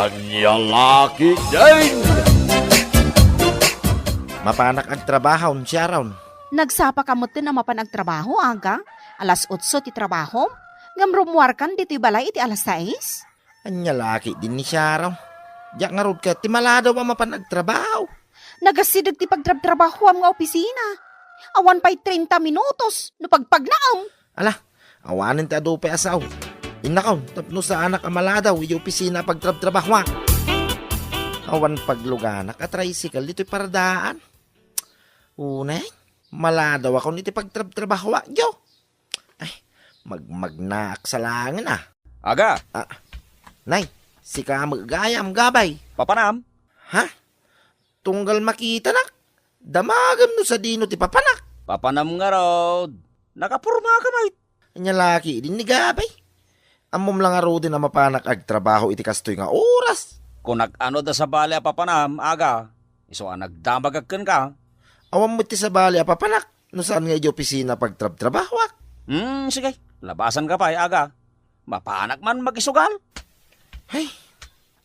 Anya laki din! Mapanak ang trabaho siya raon. Nagsapa ka mo tin na mapanagtrabaho, aga? Alas 8 ti trabaho? Ngamrumuar kan dito balay iti alas 6? Anya laki din ni siya raon. Diyak nga rod ka, timala daw ang mapanagtrabaho. Nagasidag ti pagtrabaho am nga opisina. Awan pa'y 30 minutos, no pagpagnaam. Ala, awanin ta do pa asaw. Inakaw, tapno sa anak amaladaw, yung opisina pagtrabaho. Awan pagluganak at tricycle, dito'y paradaan. Unay, maladaw ako nito'y pagtrabaho. Yo! Ay, magnaak sa langin ah. Aga, Nay, si ka magagayam gabay. papanam. Ha? Tunggal makita nak. Damagam no sa dino ti papanak. Papanam nga rod. Nakapurma ka, mate. Anya laki din ni gabay. Amom lang aro din na mapanak ag trabaho iti kastoy nga oras. Kung nag-ano da sa bali a papanam, aga, iso ang nagdamagagkan ka. Awam mo ti sa bali papanak. No saan nga iti opisina pagtrabaho. Sige, labasan ka pa, aga. Mapanak man mag-isugal. Ay,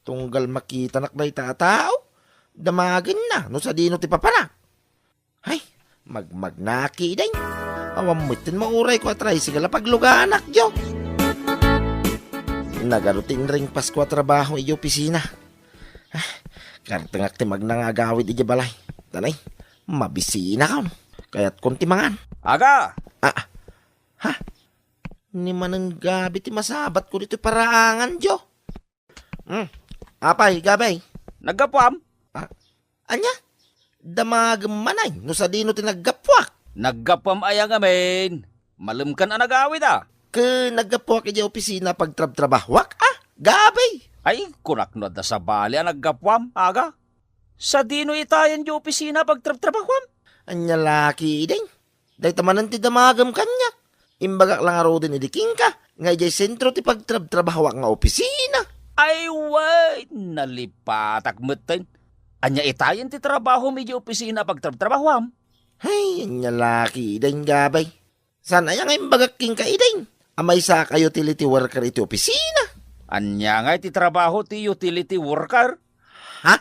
tunggal makita nak na itatao. Damagin na no sa dino ti papanak. Ay, magmagnaki din. Awam mo tin mauray ko atray sigala pagluganak yo. Nagarutin ring Pasko trabaho iyo opisina. Kartengak ti magnangagawid iti balay. Tanay, mabisina ka. Kaya't kontimangan. Aga, Ni manang gabi ti masabat ko dito paraangan jo. Apay, gabay. naggapuam. Anya? Damagam manay. No sa dino ti naggapwak. Naggapuam ayang amin. Malimkan ang nagawid ah. Ke naggapwak iti opisina pagtrabahwak. Gabay. Ay, kunaknod na sa bali ang naggapuam, aga. Sa dino itayan di opisina pagtrabahuam. Anya laki din. Day tamanan ti damagam kanyak. Imbagak lang aro din idiking ka. Nga iti sentro ti pagtrabahwak nga opisina. Ay, wait, nalipatak mutin. Anya itayan ti trabaho mi di opisina pagtrabahuam. Ay, anya laki din gabay. Sana yang imbagak king ka iding. Amay sa kayo utility worker iti opisina. Anya nga ti trabaho ti utility worker. Ha?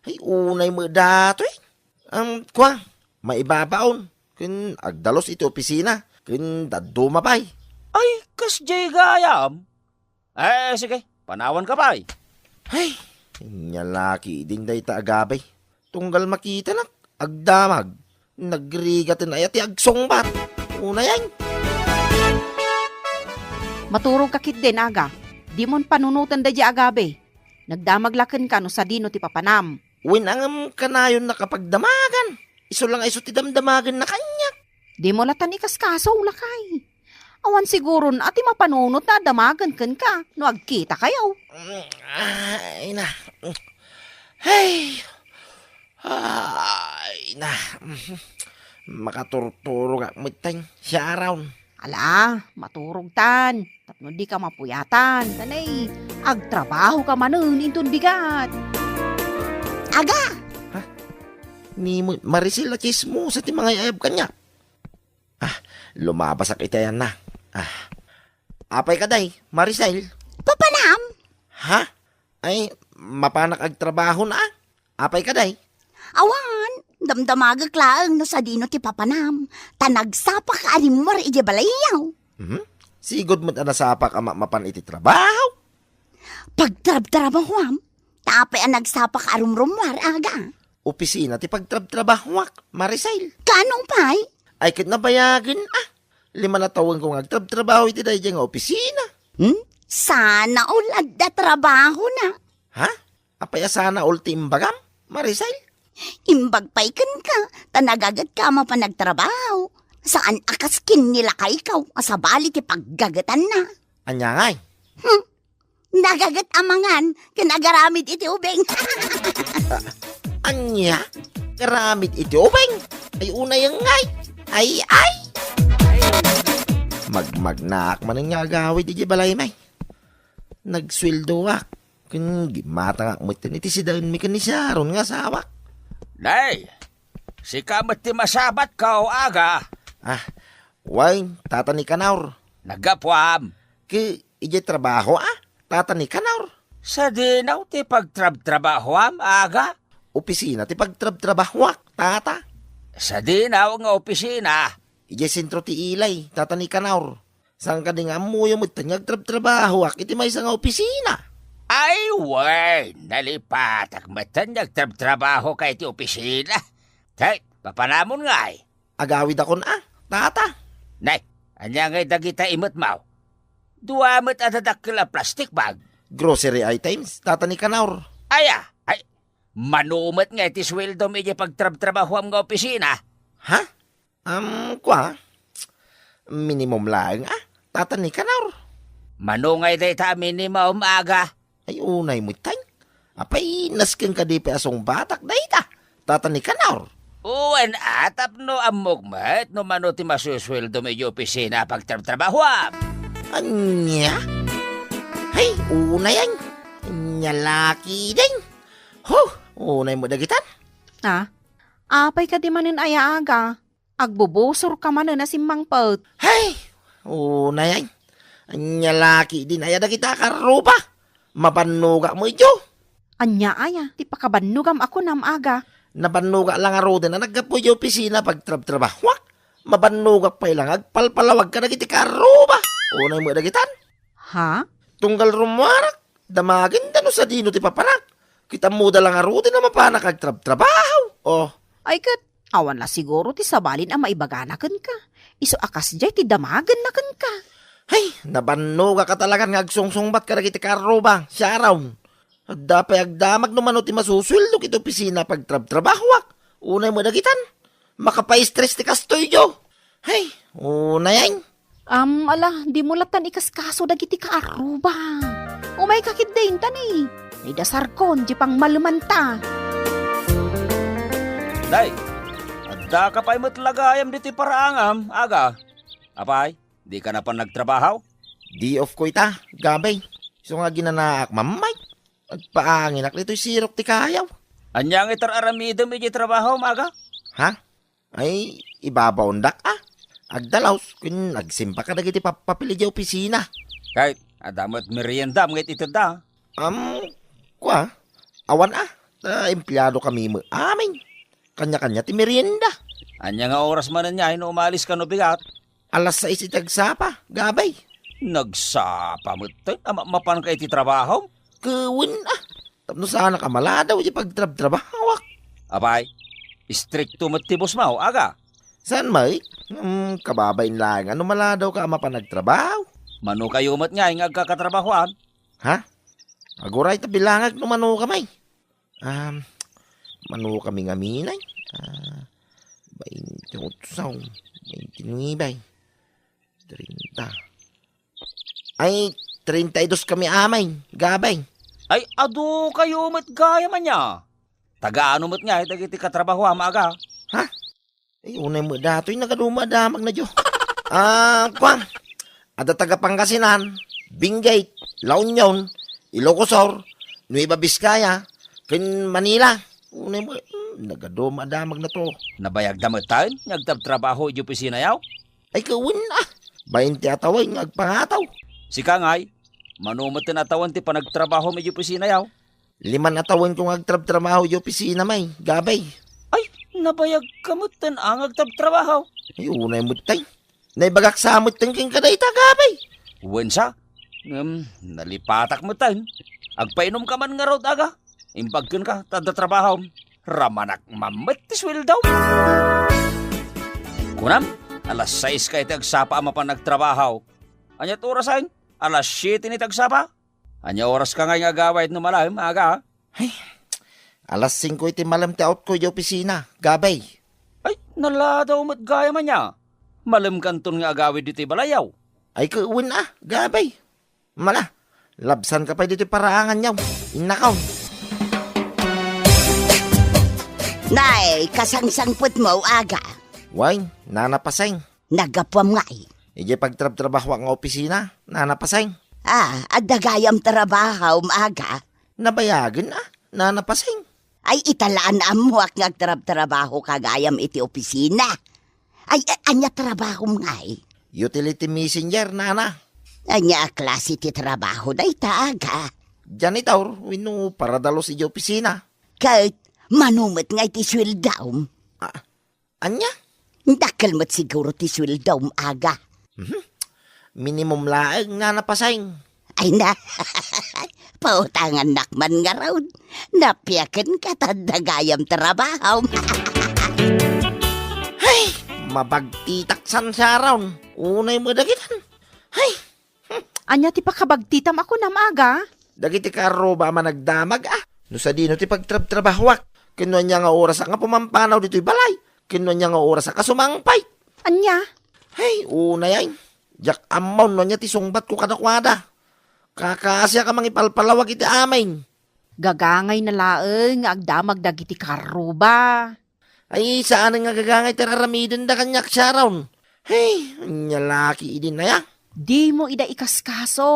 Ay, unay mo dato eh. Kwa, maibabaon. Kun agdalos iti opisina. Kun dadumapay. Ay, kas jay gayam. Sige, panawan ka pa. Ay, nyalaki din day taagabay. Tunggal makita nak, agdamag. Nagrigatin ay ati agsongbat. Unay yan. Maturog kakit din, aga. Di mon panunutan da di agabe. Nagdamaglaken ka no sa dino ti papanam. Winangam kanayon na kapag damagan. Iso lang ay ti damdamagan na kanya. Di mo latan ikaskaso ulakay. Awan siguron ati mapanunot na damagan ken ka no agkita kayo. Ay na. Hey. Ay na. Makaturturo ka mitay. Siya around. Ala, maturog tan. Tapno di ka mapuyatan. Tanay, agtrabaho ka manun intun bigat. Aga! Ni Maricel na chismo sa ti mga ayab kanya. Lumabas ak itayan na. Apay ka day, Maricel. Papanam? Ha? Ay, mapanak ag trabaho na. Apay ka day. Awan, damdamagag laang no sa dino ti papanam. Tanagsapa ka arimor iti balayaw. Sigod mo't anasapak ama mapan iti trabaho. Pagtrab-trabahwam, tapay ang nagsapa ka arumrumwar aga. Opisina ti pagtrab-trabahwak, Maricel. Kanong pay? Ay kit nabayagin 5 na tawang kong agtrab-trabaho iti day nga opisina. Sana ulad da trabaho na. Ha? Apay sana ulti imbagam, Maricel? Imbag pay ken ka, tanagagat ka mapanagtrabaho. Saan akaskin nila ka ikaw, asabali ti paggagatan na. Anya ngay. Nagagat amangan, kinagaramid iti ubeng. Anya? Karamid iti ubeng. Ay una yung ngay. Ay. Magmagnak man ang ngagawid iti balay may. Nagsweldo ak. Kun gimata nga mutin iti si daun mi kanisyaron nga sawak. Nay, si kamat ti masabat ka o aga. Way, tatani kanaur. Naggapuam. Ki ije trabaho tatani kanaur. Sa dinaw ti pagtrabaho aga. Opisina ti pagtrabahwak, tata. Sa dinaw nga opisina. Ije sentro ti ilay, tata ni Kanaur. Saan ka di nga amuyo mo ito nagtrabahwak, iti may nga opisina. Ay, way, nalipatak matan nagtrabaho kay ti opisina. Tay, papanamon nga ay. Agawid ako na, tata. Nay, anya ngay dagita imot mau. Duamot at adakila plastic bag. Grocery items, tata ni Kanaur. Ay, manumot nga ti sweldo mi pagtrabaho ang opisina. Ha? Kwa? Minimum lang, tata ni Kanaur. Manungay day ta minimum aga. Ay, unay mo tay. Apay, naskin ka di pa asong batak dayta. Tata ni Kanaur. Uwan atap no amugmat no mano ti masusweldo mi opisina pagtrabaho. Anya? Hay, unay yan. Nyalaki din. Unay mo dagitan. Ha? Apay ka di manin aya aga. Agbubusor ka manin na simbang pot. Hay, unay yan. Nyalaki din aya dagita karuba. Mabanuga mo ijo. Anya aya, ti pakabanugam ako nam aga. Nabanuga lang aro din na nagkapoy yung opisina pagtrabahwak. Mabanuga pa ilang agpalpalawag ka dagiti karuba. Unay mo dagitan. Ha? Tunggal rumarak. Damagin dano sa dino ti papanak. Kita muda lang aro din na mapanak agtrabaho. Oh. Ay kat, awan la siguro ti sabalin ang maibaganakan ka. Iso akas jay ti damagan na kan ka. Hay, nabanuga ka talaga nga agsungsungbat ka dagiti karuba. Siya raw. At dapay agdamag naman ti masusweldo kito opisina pagtrabahwak. Unay mo dagitan. Makapay-stress ti kastoy jo. Hay, unay yan. Ala, di mo latan ikaskaso dagiti ka aruba. Umay kakit din tani. May dasar kon, di pang malumanta. Day, adda ka pa'y matlagayam diti paraangam, aga. Apay, di ka na pa nagtrabaho? Di off ko ita, gabay. So nga ginanaak mamay. Agpaangin ak nito'y sirok ti kayaw. Anyang itar aramidom iti trabaho, maga? Ha? Ay, ibabaundak Agdalaws, kun nagsimpa ka dagiti papapili di opisina. Kahit adamot merienda ngit ito da. Kwa, awan empleyado kami mo amin. Kanya-kanya ti merienda. Anya nga oras man niya, umalis ka no bigat. Alas 6 itagsapa, gabay. Nagsapa mo tayo, mapan ka iti trabaho? Kawin tapno sana ka maladaw di pagtrabahawak. Abay, stricto matibos mo, aga. Saan may? Kababain lang, ano maladaw ka ama pa nagtrabaho? Mano kayo mat nga, yung agkakatrabahoan. Ha? Aguray tabilangag no mano kamay. Mano kami ngaminay. 28, 29, 30. Ay, 32 kami amay, gabay. Ay, ado kayo mat gaya man niya. Taga-ano mat nga, itagiti katrabaho, maaga. Ha? Ay, unay mo dato'y nagadumadamag na jo. Kwang, ada taga Pangasinan, Benguet, La Union, Ilocosur, Nueva Vizcaya, kin Manila. Unay mo, nagadumadamag na to. Nabayag damot tayo, nagtabtrabaho yung opisina yaw. Ay, kawin 20 ataway, nagpangataw. Si Kangay, manumot tinatawan ti panagtrabaho may opisina yaw. 5 atawin kong agtrab-trabaho yung opisina may, gabay. Ay, nabayag kamutan ang agtabtrabaho. Ay, unay mo tay. Naibagak sa amot tangking kadayta, gabay. Wensa, nalipatak mo tayo. Agpainom ka man nga raw aga. Impagkin ka, tadatrabaho. Ramanak mamit ti sweldaw. Kunam, alas 6 ka itagsapa ama pa nagtrabaho. Anyat orasan? Alas 7 ni tagsapa? Anya oras ka nga yung agawait no malam, aga? Alas 5 iti malam ti out ko yung opisina, gabay. Ay, naladaw mat gaya man niya. Malam kanton nga agawid dito balayaw. Ay, kawin gabay. Mala, labsan ka pa dito paraangan niyaw. Inakaw. Nay, kasangsangput mo aga. Wine, nanapaseng. Nagapwam nga Ije pagtrab-trabaho ang opisina, nanapaseng. Adagayam trabaho maaga. Nabayagan nanapaseng. Ay italaan mo ak nagtrabaho kagayam iti opisina. Ay anya trabaho nga Utility messenger, nana. Anya klase ti trabaho day taaga. janitor, wino para dalo si opisina. Kahit manumot nga iti sweldaw. Anya? Dakal mo't siguro ti sweldaw aga. Minimum laeng nga napasayng. Ay na, pautangan nakman nga raw. Napiyakan ka tadagayam trabaho. Mabagtitaksan siya raon. Unay mo dagitan. Anya ti pakabagtitam ako na maaga. Dagiti karo ba managdamag No sa dino ti pagtrabahwak. Kinuha niya nga oras nga pumampanaw dito'y balay. Kinuha niya nga oras nga kasumangpay. Anya? Una yan. Jak amon no niya ti sungbat ko kadakwada. Kakasya ka mangipalpalawag iti amin. Gagangay na laeng nga agdamag dagiti karuba. Ay, saan nga gagangay tiraramidin da kanyak siya raon. Nyalaki idin na ya. Di mo ida ikaskaso.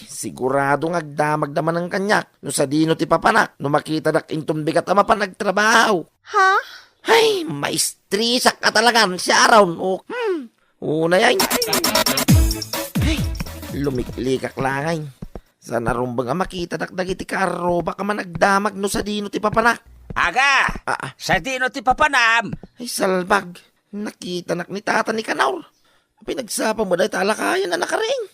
Sigurado nga agdamag naman ng kanyak. No sa dino ti papanak. No makita dak inton bigat ama pa nagtrabaho. Ha? Maistrisak ka talagan siya raon. Una yan. Lumiklikak langay. Sa narumbang nga makita dagiti karo baka managdamag no sa dino ti papanak. Aga! Sa dino ti papanam! Salbag. Nakita ni tata ni Kanaur. Pinagsapa mo dahil talakayan na nakaring.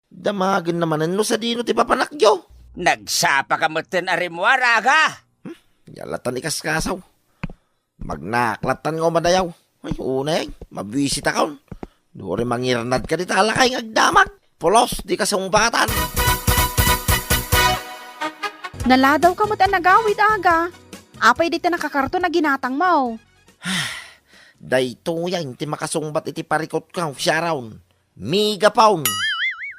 Damagin naman no sa dino ti papanak yo. Nagsapa ka mo tin arimwar, aga! Yalatan ikaskasaw. Magnaklatan nga madayaw. Una yan. Mabisita ka. Doon mangirnad ka di talakay ng agdamag. Polos, di ka sumbatan. Naladaw ka mo't ang nagawid aga. Apay di ta nakakarto na ginatang mo. Dayto yan, ti makasungbat iti parikot ka, siya raon. Mega pound.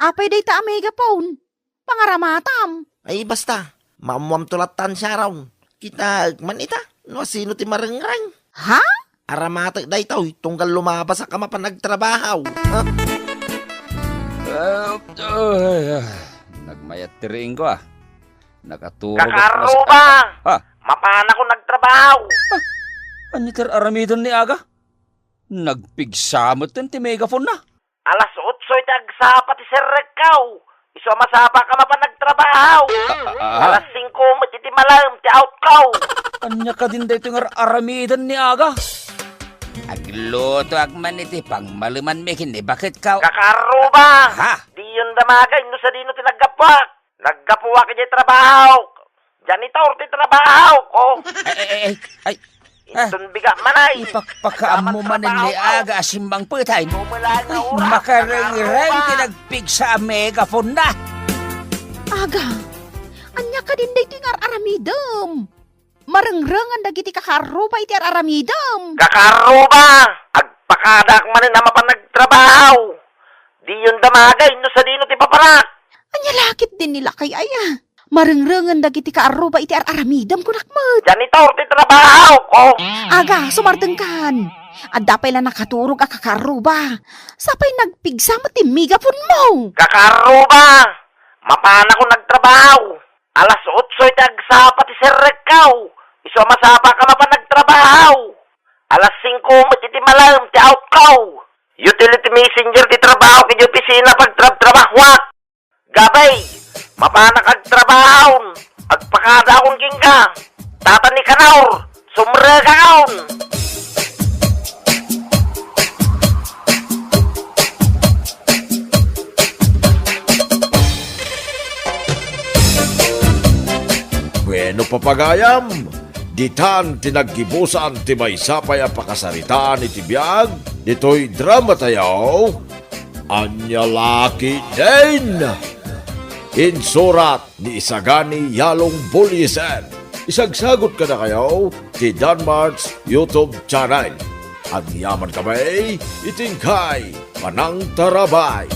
Apay di ta mega phone. Pangaramatam. Ay basta, mamuam tulatan siya raon. Kita, man ita, no sino ti marengrang. Ha? Aramata dayto, tunggal lumabas sa kama pa nagtrabaho. Nagmayat tiring ko Nakaturo Kakaro ba? Ha? Mapana ko nagtrabaho. Aniter aramidon ni aga? Nagpigsamot ti megaphone na. Alas 8 iti agsapa ti serrekaw. Iso masapa ka mapa nagtrabaho. Alas 5 iti malam ti outkaw. Anya ka din dito nga aramidon ni aga? Agluto agman iti pang maluman mekin bakit ka? Kakaro ba? Ha? Di yun damagay no sa dino ti naggapuak. Naggapuak iti trabaho. Janitor ti trabaho ko. Ay. Itun biga manay. Ipakpakaam mo man ni aga asimbang putay. Makareng-reng tinagpig sa megaphone na. Aga, anya ka din dito nga aramidam. Marengrengan dagiti kakaruba iti aramidam. Kakaruba! Agpakadak man na mapan nagtrabaho. Di yun damagay no sa dino ti paparak. Anya lakit din nila kay aya. Marengrengan dagiti kaaruba iti aramidam kunakmat. Janitor ti trabaho ko. Aga, sumartengkan. At dapay lang nakaturog a kakaruba. Sapay nagpigsama ti megapon mo. Kakaruba! Mapana ko nagtrabaho. Alas 8 iti agsapa ti serrekaw. Iso masapa ka mapa nagtrabaho. Alas 5 iti malam ti outkaw. Utility messenger ti trabaho kiti opisina pagtrabahwak. Gabay, mapana kag trabaho. Agpakada akong king ka. Tata ni Kanaur, sumre kaon. Bueno papagayam, ditan tinaggibusan ti may sapay ang pakasaritaan iti biyag, dito'y drama tayo, Anya Laki din! Insurat ni Isagani Yalong Bulyesen. Isagsagot ka na kayo ti Danmarks YouTube channel. At yaman kamay, itingkay, Manang Tarabay.